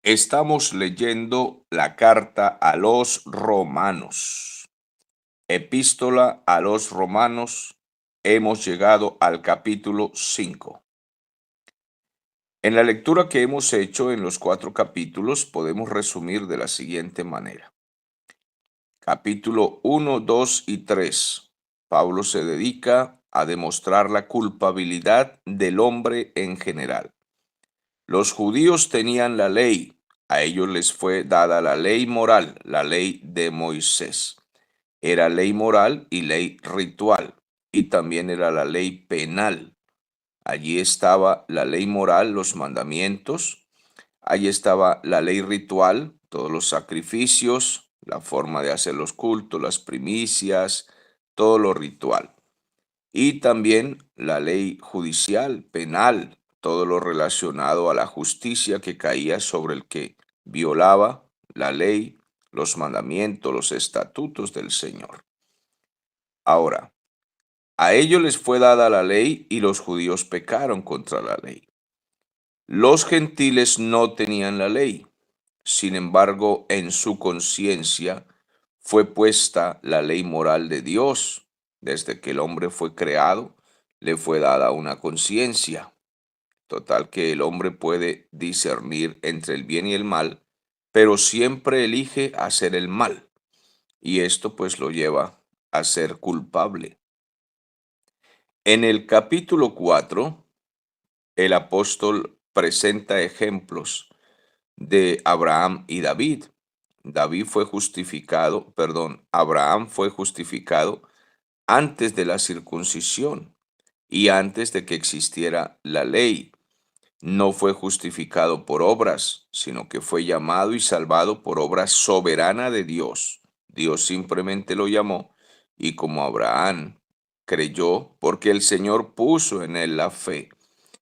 Estamos leyendo la carta a los romanos. Epístola a los romanos. Hemos llegado al capítulo 5. En la lectura que hemos hecho en los 4 capítulos podemos resumir de la siguiente manera. Capítulo 1, 2 y 3. Pablo se dedica a demostrar la culpabilidad del hombre en general. Los judíos tenían la ley, a ellos les fue dada la ley moral, la ley de Moisés. Era ley moral y ley ritual, y también era la ley penal. Allí estaba la ley moral, los mandamientos, allí estaba la ley ritual, todos los sacrificios, la forma de hacer los cultos, las primicias, todo lo ritual. Y también la ley judicial, penal, todo lo relacionado a la justicia que caía sobre el que violaba la ley, los mandamientos, los estatutos del Señor. Ahora, a ellos les fue dada la ley y los judíos pecaron contra la ley. Los gentiles no tenían la ley, sin embargo, en su conciencia fue puesta la ley moral de Dios. Desde que el hombre fue creado, le fue dada una conciencia. Total que el hombre puede discernir entre el bien y el mal, pero siempre elige hacer el mal. Y esto pues lo lleva a ser culpable. En el capítulo 4, el apóstol presenta ejemplos de Abraham y David. Abraham fue justificado antes de la circuncisión y antes de que existiera la ley. No fue justificado por obras, sino que fue llamado y salvado por obra soberana de Dios. Dios simplemente lo llamó, y como Abraham creyó porque el Señor puso en él la fe,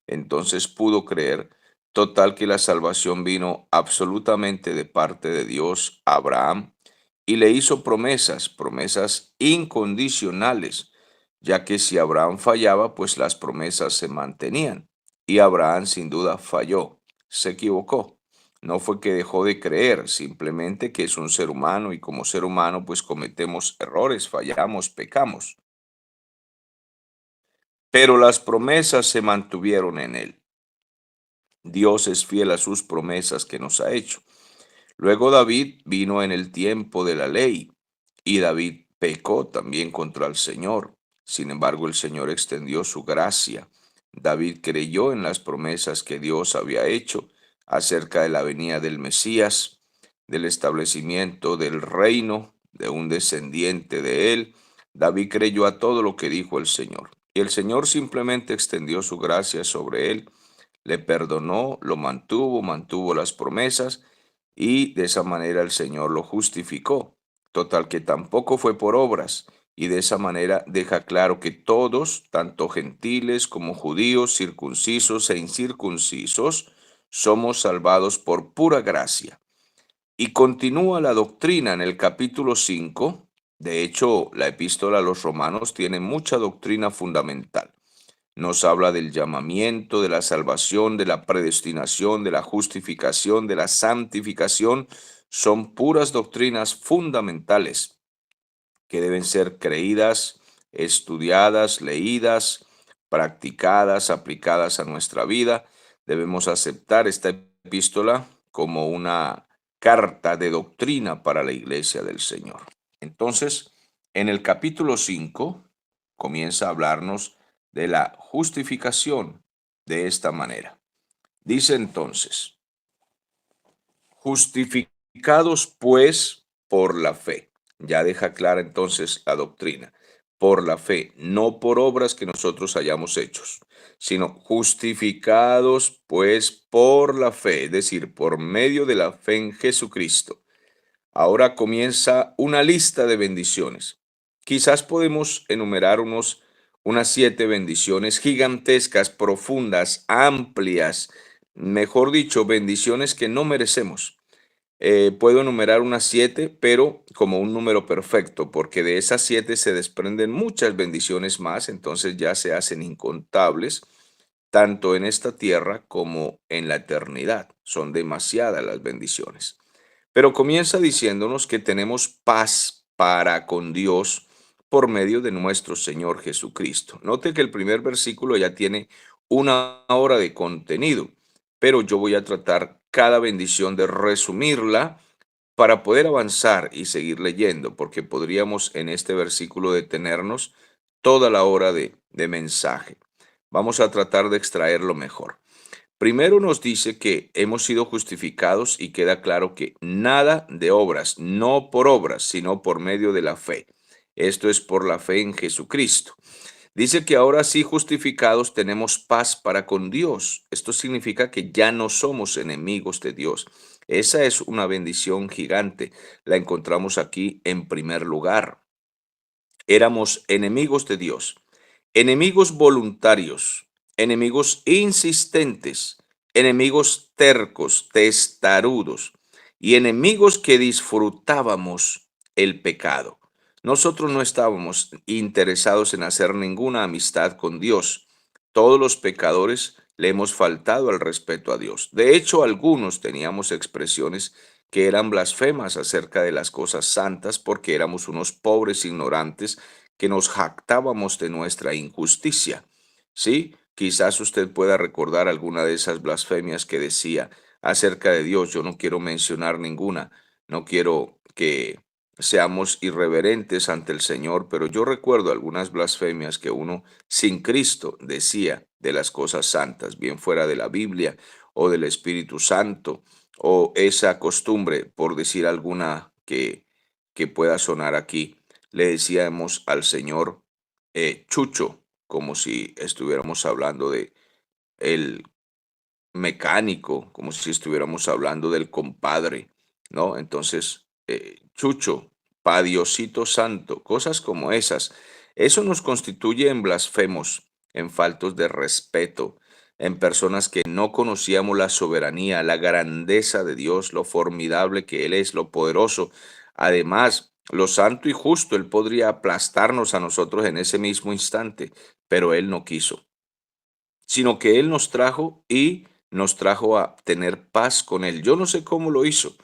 entonces pudo creer. Total que la salvación vino absolutamente de parte de Dios a Abraham y le hizo promesas incondicionales, ya que si Abraham fallaba, pues las promesas se mantenían. Y Abraham sin duda falló, se equivocó. No fue que dejó de creer, simplemente que es un ser humano y como ser humano pues cometemos errores, fallamos, pecamos. Pero las promesas se mantuvieron en él. Dios es fiel a sus promesas que nos ha hecho. Luego David vino en el tiempo de la ley y David pecó también contra el Señor. Sin embargo, el Señor extendió su gracia. David creyó en las promesas que Dios había hecho acerca de la venida del Mesías, del establecimiento del reino, de un descendiente de él. David creyó a todo lo que dijo el Señor. Y el Señor simplemente extendió su gracia sobre él, le perdonó, lo mantuvo las promesas y de esa manera el Señor lo justificó. Total que tampoco fue por obras y de esa manera deja claro que todos, tanto gentiles como judíos, circuncisos e incircuncisos, somos salvados por pura gracia. Y continúa la doctrina en el capítulo 5. De hecho, la epístola a los romanos tiene mucha doctrina fundamental. Nos habla del llamamiento, de la salvación, de la predestinación, de la justificación, de la santificación. Son puras doctrinas fundamentales que deben ser creídas, estudiadas, leídas, practicadas, aplicadas a nuestra vida. Debemos aceptar esta epístola como una carta de doctrina para la iglesia del Señor. Entonces, en el capítulo 5 comienza a hablarnos de la justificación de esta manera. Dice entonces, justificados pues por la fe. Ya deja clara entonces la doctrina. Por la fe, no por obras que nosotros hayamos hechos, sino justificados pues por la fe, es decir, por medio de la fe en Jesucristo. Ahora comienza una lista de bendiciones. Quizás podemos enumerar unas 7 bendiciones gigantescas, profundas, amplias, mejor dicho, bendiciones que no merecemos. Puedo enumerar unas 7, pero como un número perfecto, porque de esas 7 se desprenden muchas bendiciones más, entonces ya se hacen incontables. tanto en esta tierra como en la eternidad. Son demasiadas las bendiciones. Pero comienza diciéndonos que tenemos paz para con Dios por medio de nuestro Señor Jesucristo. Note que el primer versículo ya tiene una hora de contenido, pero yo voy a tratar cada bendición de resumirla para poder avanzar y seguir leyendo, porque podríamos en este versículo detenernos toda la hora de mensaje. Vamos a tratar de extraer lo mejor. Primero nos dice que hemos sido justificados y queda claro que nada de obras, no por obras, sino por medio de la fe. Esto es por la fe en Jesucristo. Dice que ahora sí justificados tenemos paz para con Dios. Esto significa que ya no somos enemigos de Dios. Esa es una bendición gigante. La encontramos aquí en primer lugar. Éramos enemigos de Dios, enemigos voluntarios, enemigos insistentes, enemigos tercos, testarudos y enemigos que disfrutábamos el pecado. Nosotros no estábamos interesados en hacer ninguna amistad con Dios. Todos los pecadores le hemos faltado al respeto a Dios. De hecho, algunos teníamos expresiones que eran blasfemas acerca de las cosas santas porque éramos unos pobres ignorantes que nos jactábamos de nuestra injusticia. Sí, quizás usted pueda recordar alguna de esas blasfemias que decía acerca de Dios. Yo no quiero mencionar ninguna, no quiero que seamos irreverentes ante el Señor, pero yo recuerdo algunas blasfemias que uno sin Cristo decía de las cosas santas, bien fuera de la Biblia o del Espíritu Santo, o esa costumbre, por decir alguna que pueda sonar aquí, le decíamos al Señor Chucho, como si estuviéramos hablando de el mecánico, como si estuviéramos hablando del compadre, ¿no? Entonces, Chucho, pa Diosito Santo, cosas como esas. Eso nos constituye en blasfemos, en faltos de respeto, en personas que no conocíamos la soberanía, la grandeza de Dios, lo formidable que Él es, lo poderoso. Además, lo santo y justo, Él podría aplastarnos a nosotros en ese mismo instante, pero Él no quiso, sino que Él nos trajo y nos trajo a tener paz con Él. Yo no sé cómo lo hizo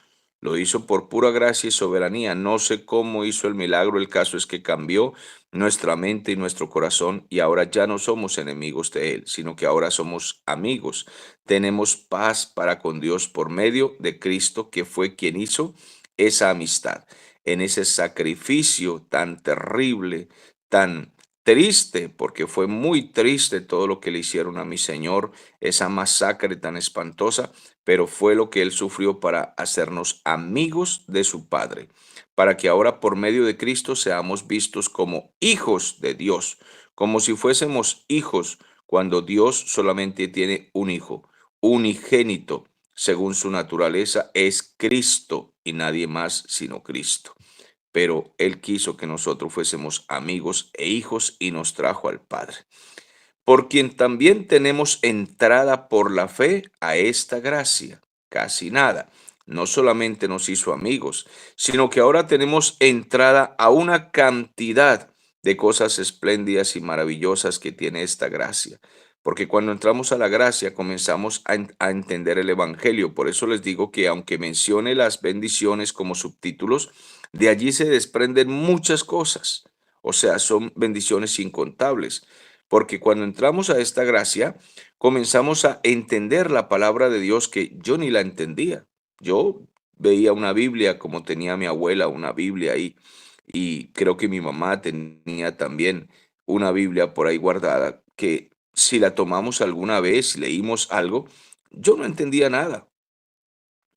por pura gracia y soberanía, no sé cómo hizo el milagro, el caso es que cambió nuestra mente y nuestro corazón y ahora ya no somos enemigos de Él, sino que ahora somos amigos. Tenemos paz para con Dios por medio de Cristo, que fue quien hizo esa amistad, en ese sacrificio tan terrible, tan triste, porque fue muy triste todo lo que le hicieron a mi Señor, esa masacre tan espantosa, pero fue lo que Él sufrió para hacernos amigos de su Padre, para que ahora por medio de Cristo seamos vistos como hijos de Dios, como si fuésemos hijos, cuando Dios solamente tiene un hijo, unigénito, según su naturaleza, es Cristo y nadie más sino Cristo, pero Él quiso que nosotros fuésemos amigos e hijos y nos trajo al Padre, por quien también tenemos entrada por la fe a esta gracia. Casi nada. No solamente nos hizo amigos, sino que ahora tenemos entrada a una cantidad de cosas espléndidas y maravillosas que tiene esta gracia. Porque cuando entramos a la gracia comenzamos a entender el Evangelio. Por eso les digo que aunque mencione las bendiciones como subtítulos, de allí se desprenden muchas cosas. O sea, son bendiciones incontables. Porque cuando entramos a esta gracia, comenzamos a entender la palabra de Dios que yo ni la entendía. Yo veía una Biblia como tenía mi abuela una Biblia ahí y creo que mi mamá tenía también una Biblia por ahí guardada que si la tomamos alguna vez, leímos algo, yo no entendía nada,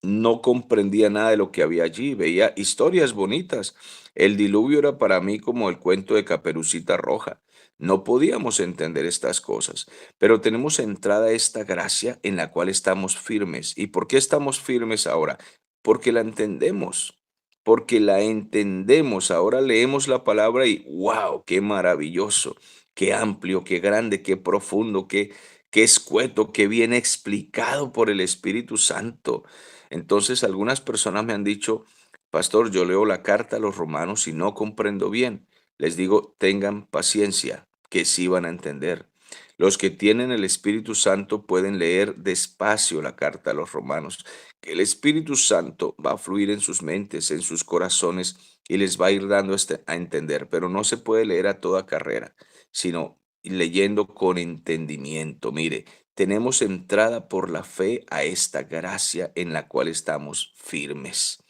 no comprendía nada de lo que había allí, veía historias bonitas. El diluvio era para mí como el cuento de Caperucita Roja. No podíamos entender estas cosas, pero tenemos entrada a esta gracia en la cual estamos firmes. ¿Y por qué estamos firmes ahora? Porque la entendemos, porque la entendemos. Ahora leemos la palabra y wow, qué maravilloso, qué amplio, qué grande, qué profundo, qué escueto, qué bien explicado por el Espíritu Santo. Entonces, algunas personas me han dicho, pastor, yo leo la carta a los romanos y no comprendo bien. Les digo, tengan paciencia, que sí van a entender. Los que tienen el Espíritu Santo pueden leer despacio la carta a los romanos, que el Espíritu Santo va a fluir en sus mentes, en sus corazones y les va a ir dando a entender, pero no se puede leer a toda carrera, sino leyendo con entendimiento. Mire, tenemos entrada por la fe a esta gracia en la cual estamos firmes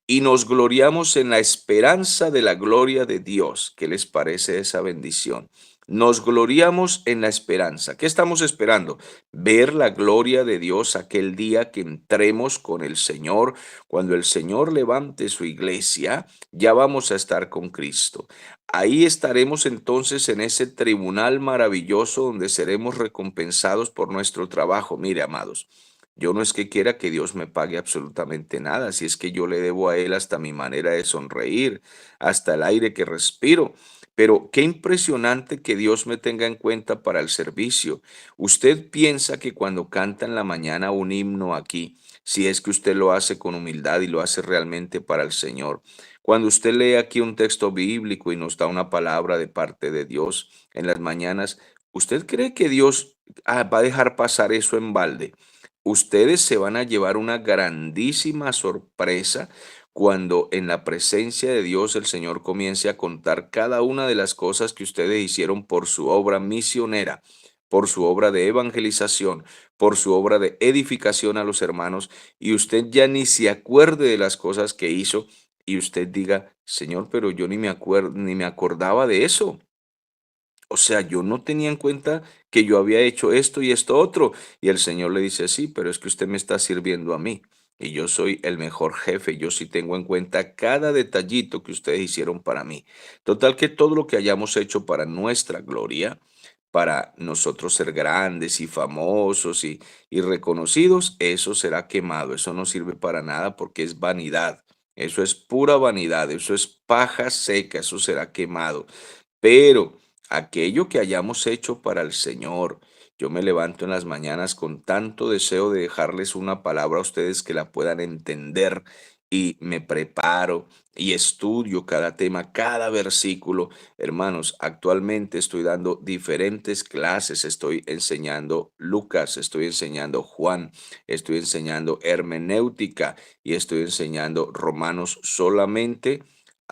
y nos gloriamos en la esperanza de la gloria de Dios. ¿Qué les parece esa bendición? Nos gloriamos en la esperanza. ¿Qué estamos esperando? Ver la gloria de Dios aquel día que entremos con el Señor. Cuando el Señor levante su iglesia, ya vamos a estar con Cristo. Ahí estaremos entonces en ese tribunal maravilloso donde seremos recompensados por nuestro trabajo. Mire, amados, yo no es que quiera que Dios me pague absolutamente nada, si es que yo le debo a Él hasta mi manera de sonreír, hasta el aire que respiro. Pero qué impresionante que Dios me tenga en cuenta para el servicio. Usted piensa que cuando canta en la mañana un himno aquí, si es que usted lo hace con humildad y lo hace realmente para el Señor, cuando usted lee aquí un texto bíblico y nos da una palabra de parte de Dios en las mañanas, ¿usted cree que Dios va a dejar pasar eso en balde? Ustedes se van a llevar una grandísima sorpresa cuando en la presencia de Dios el Señor comience a contar cada una de las cosas que ustedes hicieron por su obra misionera, por su obra de evangelización, por su obra de edificación a los hermanos, y usted ya ni se acuerde de las cosas que hizo y usted diga, Señor, pero yo ni me acuerdo, ni me acordaba de eso. O sea, yo no tenía en cuenta que yo había hecho esto y esto otro. Y el Señor le dice, sí, pero es que usted me está sirviendo a mí. Y yo soy el mejor jefe. Yo sí tengo en cuenta cada detallito que ustedes hicieron para mí. Total que todo lo que hayamos hecho para nuestra gloria, para nosotros ser grandes y famosos y reconocidos, eso será quemado. Eso no sirve para nada porque es vanidad. Eso es pura vanidad. Eso es paja seca. Eso será quemado. Pero aquello que hayamos hecho para el Señor, yo me levanto en las mañanas con tanto deseo de dejarles una palabra a ustedes que la puedan entender y me preparo y estudio cada tema, cada versículo. Hermanos, actualmente estoy dando diferentes clases, estoy enseñando Lucas, estoy enseñando Juan, estoy enseñando hermenéutica y estoy enseñando Romanos solamente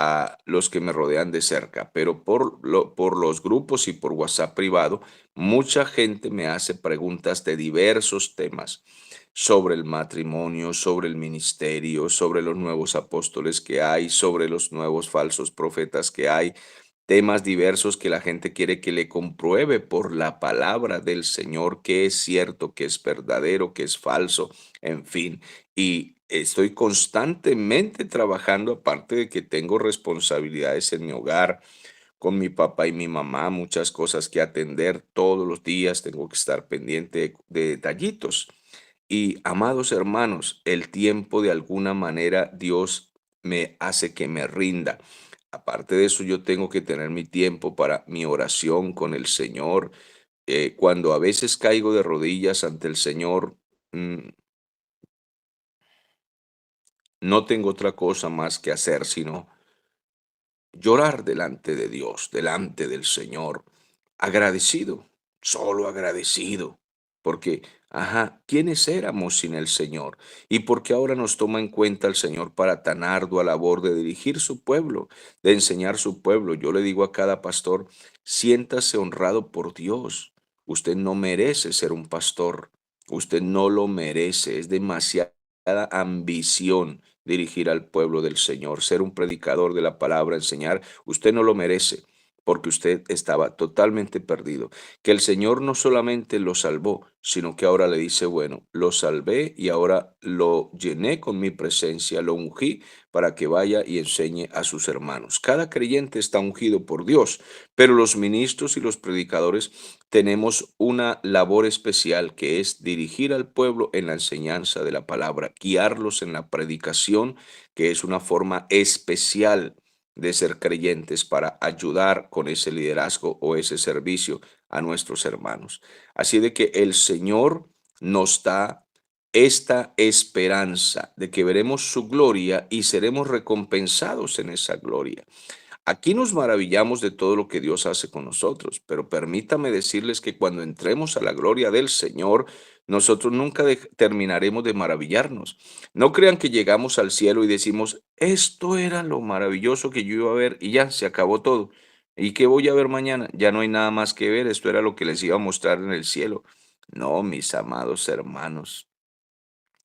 a los que me rodean de cerca, pero por los grupos y por WhatsApp privado, mucha gente me hace preguntas de diversos temas sobre el matrimonio, sobre el ministerio, sobre los nuevos apóstoles que hay, sobre los nuevos falsos profetas que hay, temas diversos que la gente quiere que le compruebe por la palabra del Señor que es cierto, que es verdadero, que es falso, en fin. Y estoy constantemente trabajando, aparte de que tengo responsabilidades en mi hogar, con mi papá y mi mamá, muchas cosas que atender todos los días, tengo que estar pendiente de detallitos. Y amados hermanos, el tiempo de alguna manera Dios me hace que me rinda. Aparte de eso, yo tengo que tener mi tiempo para mi oración con el Señor. Cuando a veces caigo de rodillas ante el Señor, mm, no tengo otra cosa más que hacer sino llorar delante de Dios, delante del Señor, agradecido, solo agradecido, porque, ajá, ¿quiénes éramos sin el Señor? Y porque ahora nos toma en cuenta el Señor para tan ardua labor de dirigir su pueblo, de enseñar su pueblo. Yo le digo a cada pastor, siéntase honrado por Dios. Usted no merece ser un pastor, usted no lo merece, es demasiada ambición dirigir al pueblo del Señor, ser un predicador de la palabra, enseñar, usted no lo merece porque usted estaba totalmente perdido. Que el Señor no solamente lo salvó, sino que ahora le dice, bueno, lo salvé y ahora lo llené con mi presencia, lo ungí para que vaya y enseñe a sus hermanos. Cada creyente está ungido por Dios, pero los ministros y los predicadores tenemos una labor especial que es dirigir al pueblo en la enseñanza de la palabra, guiarlos en la predicación, que es una forma especial de ser creyentes para ayudar con ese liderazgo o ese servicio a nuestros hermanos. Así de que el Señor nos da esta esperanza de que veremos su gloria y seremos recompensados en esa gloria. Aquí nos maravillamos de todo lo que Dios hace con nosotros, pero permítame decirles que cuando entremos a la gloria del Señor, nosotros nunca terminaremos de maravillarnos. No crean que llegamos al cielo y decimos, esto era lo maravilloso que yo iba a ver y ya se acabó todo. ¿Y qué voy a ver mañana? Ya no hay nada más que ver, esto era lo que les iba a mostrar en el cielo. No, mis amados hermanos.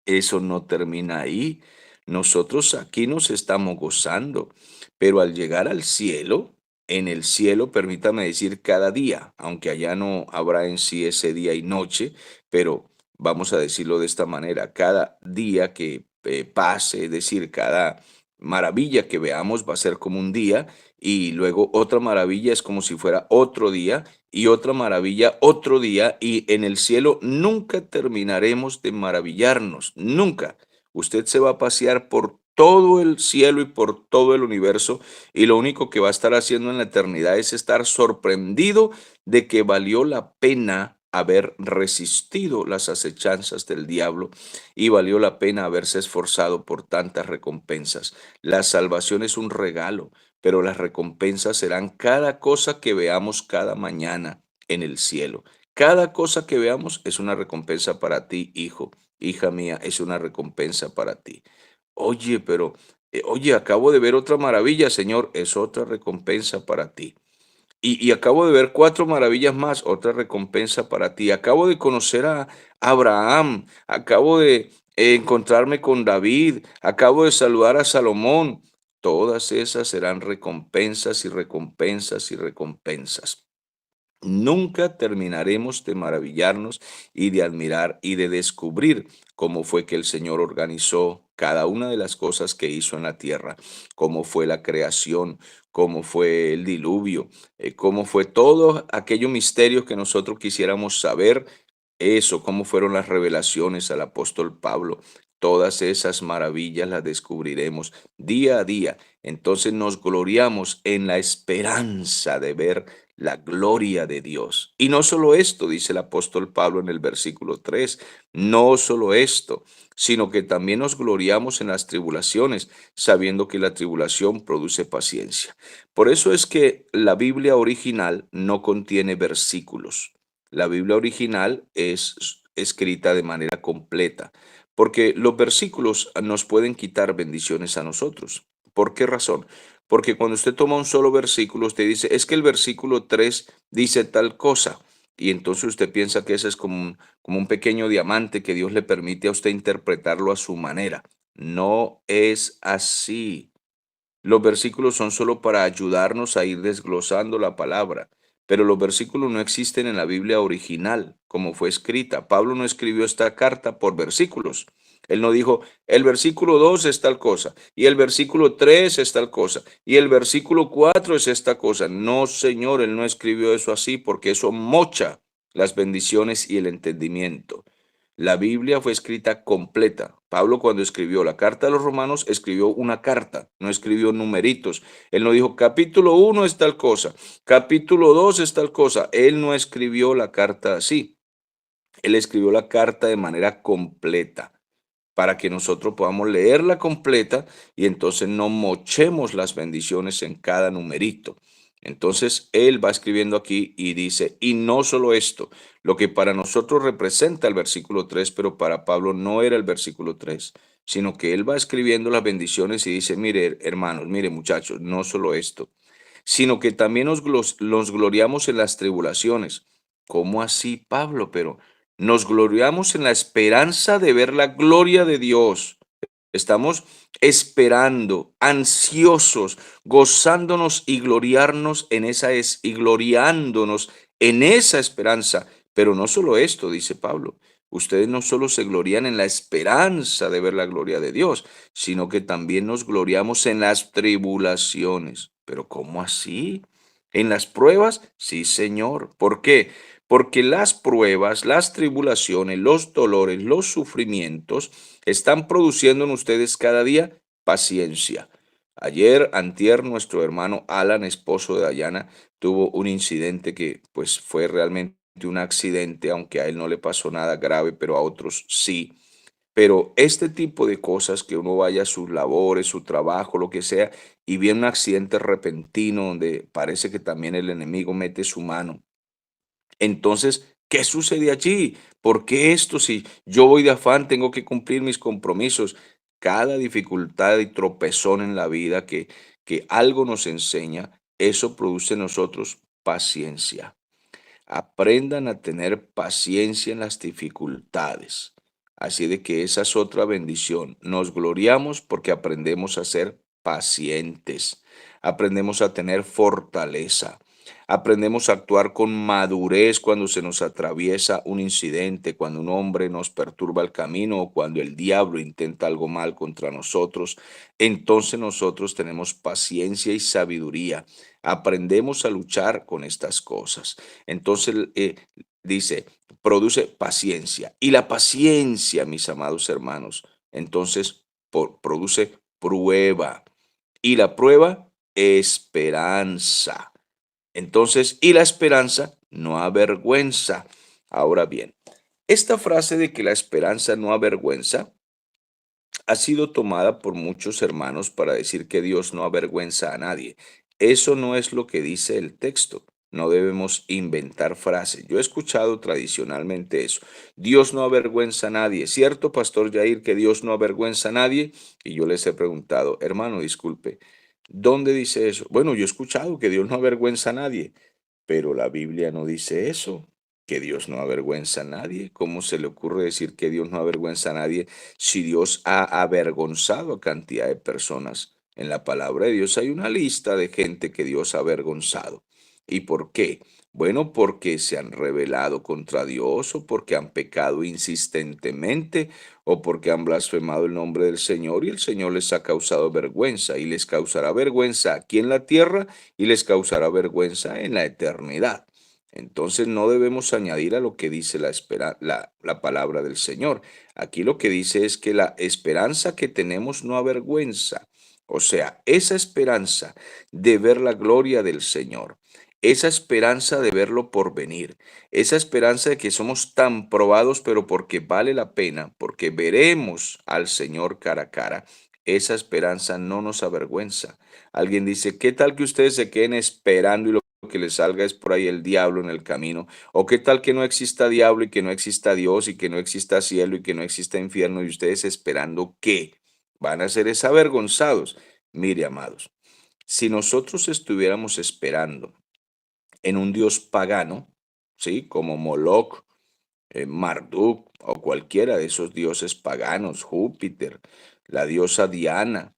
Eso no termina ahí. Nosotros aquí nos estamos gozando, pero al llegar al cielo, en el cielo, permítame decir cada día, aunque allá no habrá en sí ese día y noche, pero vamos a decirlo de esta manera, cada día que pase, es decir, cada maravilla que veamos va a ser como un día y luego otra maravilla es como si fuera otro día y otra maravilla otro día y en el cielo nunca terminaremos de maravillarnos, nunca. Usted se va a pasear por todo el cielo y por todo el universo y lo único que va a estar haciendo en la eternidad es estar sorprendido de que valió la pena haber resistido las acechanzas del diablo y valió la pena haberse esforzado por tantas recompensas. La salvación es un regalo, pero las recompensas serán cada cosa que veamos cada mañana en el cielo. Cada cosa que veamos es una recompensa para ti, hijo, hija mía, es una recompensa para ti. Oye, pero, oye, acabo de ver otra maravilla, Señor, es otra recompensa para ti. Y acabo de ver 4 maravillas más, otra recompensa para ti. Acabo de conocer a Abraham, acabo de encontrarme con David, acabo de saludar a Salomón. Todas esas serán recompensas y recompensas y recompensas. Nunca terminaremos de maravillarnos y de admirar y de descubrir cómo fue que el Señor organizó cada una de las cosas que hizo en la tierra, cómo fue la creación, cómo fue el diluvio, cómo fue todo aquellos misterios que nosotros quisiéramos saber, eso, cómo fueron las revelaciones al apóstol Pablo. Todas esas maravillas las descubriremos día a día. Entonces nos gloriamos en la esperanza de ver la gloria de Dios. Y no solo esto, dice el apóstol Pablo en el versículo 3, no solo esto, sino que también nos gloriamos en las tribulaciones, sabiendo que la tribulación produce paciencia. Por eso es que la Biblia original no contiene versículos. La Biblia original es escrita de manera completa, porque los versículos nos pueden quitar bendiciones a nosotros. ¿Por qué razón? Porque cuando usted toma un solo versículo, usted dice, es que el versículo 3 dice tal cosa. Y entonces usted piensa que ese es como un pequeño diamante que Dios le permite a usted interpretarlo a su manera. No es así. Los versículos son solo para ayudarnos a ir desglosando la palabra, pero los versículos no existen en la Biblia original, como fue escrita. Pablo no escribió esta carta por versículos. Él no dijo, el versículo 2 es tal cosa, y el versículo 3 es tal cosa, y el versículo 4 es esta cosa. No, Señor, él no escribió eso así porque eso mocha las bendiciones y el entendimiento. La Biblia fue escrita completa. Pablo cuando escribió la carta a los romanos, escribió una carta, no escribió numeritos. Él no dijo capítulo 1 es tal cosa, capítulo 2 es tal cosa. Él no escribió la carta así. Él escribió la carta de manera completa para que nosotros podamos leerla completa y entonces no mochemos las bendiciones en cada numerito. Entonces él va escribiendo aquí y dice, y no solo esto, lo que para nosotros representa el versículo 3, pero para Pablo no era el versículo 3, sino que él va escribiendo las bendiciones y dice, mire hermanos, mire muchachos, no solo esto, sino que también nos gloriamos en las tribulaciones. ¿Cómo así, Pablo? Pero nos gloriamos en la esperanza de ver la gloria de Dios. Estamos esperando, ansiosos, gozándonos y gloriarnos en y gloriándonos en esa esperanza. Pero no solo esto, dice Pablo. Ustedes no solo se glorían en la esperanza de ver la gloria de Dios, sino que también nos gloriamos en las tribulaciones. ¿Pero cómo así? ¿En las pruebas? Sí, Señor. ¿Por qué? Porque las pruebas, las tribulaciones, los dolores, los sufrimientos están produciendo en ustedes cada día paciencia. Ayer, antier, nuestro hermano Alan, esposo de Dayana, tuvo un incidente que pues fue realmente un accidente, aunque a él no le pasó nada grave, pero a otros sí. Pero este tipo de cosas, que uno vaya a sus labores, su trabajo, lo que sea, y viene un accidente repentino donde parece que también el enemigo mete su mano. Entonces, ¿qué sucede allí? ¿Por qué esto? Si yo voy de afán, tengo que cumplir mis compromisos. Cada dificultad y tropezón en la vida que algo nos enseña, eso produce en nosotros paciencia. Aprendan a tener paciencia en las dificultades. Así de que esa es otra bendición. Nos gloriamos porque aprendemos a ser pacientes. Aprendemos a tener fortaleza. Aprendemos a actuar con madurez cuando se nos atraviesa un incidente, cuando un hombre nos perturba el camino o cuando el diablo intenta algo mal contra nosotros. Entonces nosotros tenemos paciencia y sabiduría. Aprendemos a luchar con estas cosas. Entonces, dice, produce paciencia. Y la paciencia, mis amados hermanos, entonces produce prueba. Y la prueba, esperanza. Entonces, y la esperanza no avergüenza. Ahora bien, esta frase de que la esperanza no avergüenza ha sido tomada por muchos hermanos para decir que Dios no avergüenza a nadie. Eso no es lo que dice el texto. No debemos inventar frases. Yo he escuchado tradicionalmente eso. Dios no avergüenza a nadie. ¿Cierto, Pastor Jair, que Dios no avergüenza a nadie? Y yo les he preguntado, hermano, disculpe, ¿dónde dice eso? Bueno, yo he escuchado que Dios no avergüenza a nadie, pero la Biblia no dice eso, que Dios no avergüenza a nadie. ¿Cómo se le ocurre decir que Dios no avergüenza a nadie si Dios ha avergonzado a cantidad de personas? En la palabra de Dios hay una lista de gente que Dios ha avergonzado. ¿Y por qué? Bueno, porque se han rebelado contra Dios o porque han pecado insistentemente o porque han blasfemado el nombre del Señor y el Señor les ha causado vergüenza y les causará vergüenza aquí en la tierra y les causará vergüenza en la eternidad. Entonces no debemos añadir a lo que dice la palabra del Señor. Aquí lo que dice es que la esperanza que tenemos no avergüenza. O sea, esa esperanza de ver la gloria del Señor, esa esperanza de verlo por venir, esa esperanza de que somos tan probados, pero porque vale la pena, porque veremos al Señor cara a cara, esa esperanza no nos avergüenza. Alguien dice, ¿qué tal que ustedes se queden esperando y lo que les salga es por ahí el diablo en el camino? ¿O qué tal que no exista diablo y que no exista Dios y que no exista cielo y que no exista infierno y ustedes esperando qué? Van a ser avergonzados. Mire, amados, si nosotros estuviéramos esperando en un dios pagano, ¿sí? Como Moloch, Marduk o cualquiera de esos dioses paganos, Júpiter, la diosa Diana,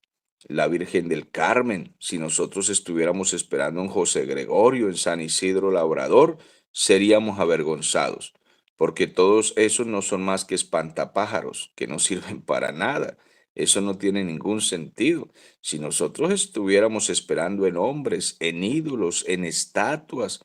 la Virgen del Carmen, si nosotros estuviéramos esperando en José Gregorio, en San Isidro Labrador, seríamos avergonzados, porque todos esos no son más que espantapájaros, que no sirven para nada. Eso no tiene ningún sentido. Si nosotros estuviéramos esperando en hombres, en ídolos, en estatuas,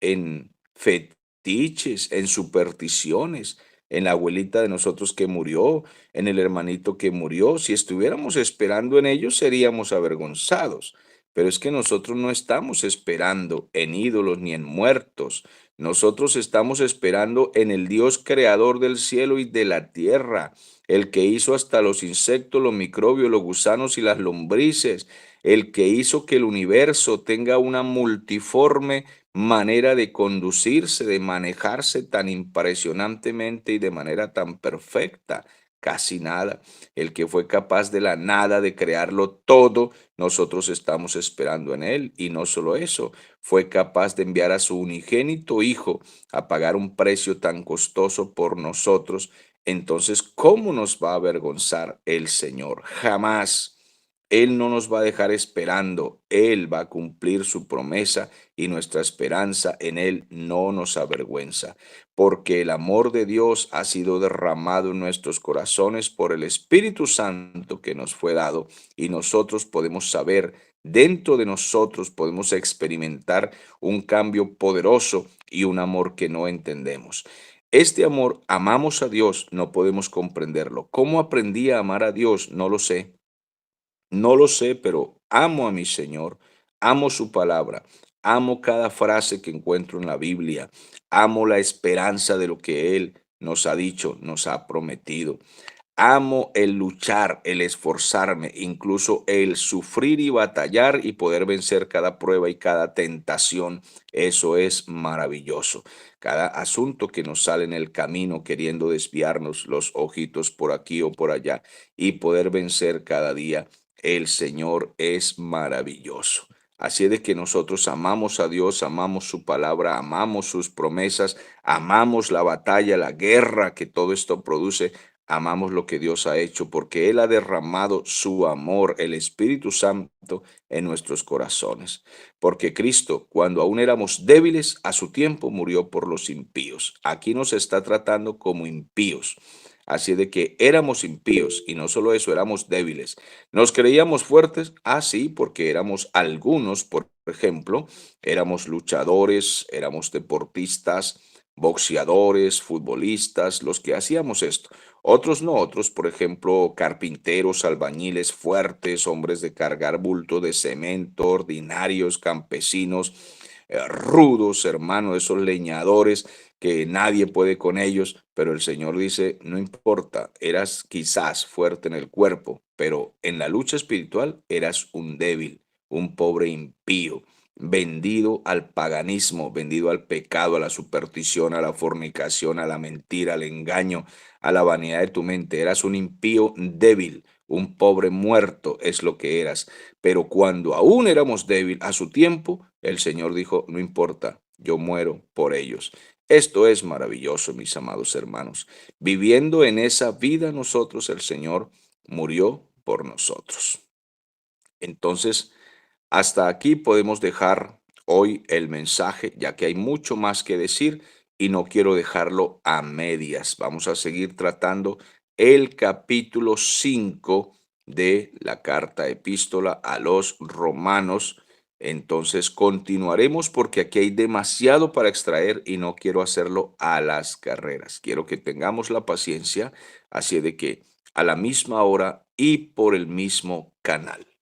en fetiches, en supersticiones, en la abuelita de nosotros que murió, en el hermanito que murió. Si estuviéramos esperando en ellos, seríamos avergonzados. Pero es que nosotros no estamos esperando en ídolos ni en muertos. Nosotros estamos esperando en el Dios creador del cielo y de la tierra, el que hizo hasta los insectos, los microbios, los gusanos y las lombrices, el que hizo que el universo tenga una multiforme manera de conducirse, de manejarse tan impresionantemente y de manera tan perfecta. Casi nada. El que fue capaz de la nada de crearlo todo, nosotros estamos esperando en él. Y no solo eso, fue capaz de enviar a su unigénito Hijo a pagar un precio tan costoso por nosotros. Entonces, ¿cómo nos va a avergonzar el Señor? Jamás. Él no nos va a dejar esperando, Él va a cumplir su promesa y nuestra esperanza en Él no nos avergüenza, porque el amor de Dios ha sido derramado en nuestros corazones por el Espíritu Santo que nos fue dado y nosotros podemos saber, dentro de nosotros podemos experimentar un cambio poderoso y un amor que no entendemos. Este amor, amamos a Dios, no podemos comprenderlo. ¿Cómo aprendí a amar a Dios? No lo sé. No lo sé, pero amo a mi Señor, amo su palabra, amo cada frase que encuentro en la Biblia, amo la esperanza de lo que Él nos ha dicho, nos ha prometido. Amo el luchar, el esforzarme, incluso el sufrir y batallar y poder vencer cada prueba y cada tentación. Eso es maravilloso. Cada asunto que nos sale en el camino queriendo desviarnos los ojitos por aquí o por allá y poder vencer cada día. El Señor es maravilloso. Así es de que nosotros amamos a Dios, amamos su palabra, amamos sus promesas, amamos la batalla, la guerra que todo esto produce. Amamos lo que Dios ha hecho porque Él ha derramado su amor, el Espíritu Santo, en nuestros corazones. Porque Cristo, cuando aún éramos débiles, a su tiempo murió por los impíos. Aquí nos está tratando como impíos. Así de que éramos impíos y no solo eso, éramos débiles. ¿Nos creíamos fuertes? Ah, sí, porque éramos algunos, por ejemplo, éramos luchadores, éramos deportistas, boxeadores, futbolistas, los que hacíamos esto. Otros no, otros, por ejemplo, carpinteros, albañiles fuertes, hombres de cargar bulto de cemento, ordinarios, campesinos, rudos, hermano, esos leñadores que nadie puede con ellos, pero el Señor dice, no importa, eras quizás fuerte en el cuerpo, pero en la lucha espiritual eras un débil, un pobre impío, vendido al paganismo, vendido al pecado, a la superstición, a la fornicación, a la mentira, al engaño, a la vanidad de tu mente. Eras un impío débil, un pobre muerto es lo que eras. Pero cuando aún éramos débil a su tiempo, el Señor dijo, no importa, yo muero por ellos. Esto es maravilloso, mis amados hermanos. Viviendo en esa vida nosotros, el Señor murió por nosotros. Entonces, hasta aquí podemos dejar hoy el mensaje, ya que hay mucho más que decir y no quiero dejarlo a medias. Vamos a seguir tratando el capítulo 5 de la carta epístola a los romanos. Entonces continuaremos porque aquí hay demasiado para extraer y no quiero hacerlo a las carreras. Quiero que tengamos la paciencia, así de que a la misma hora y por el mismo canal.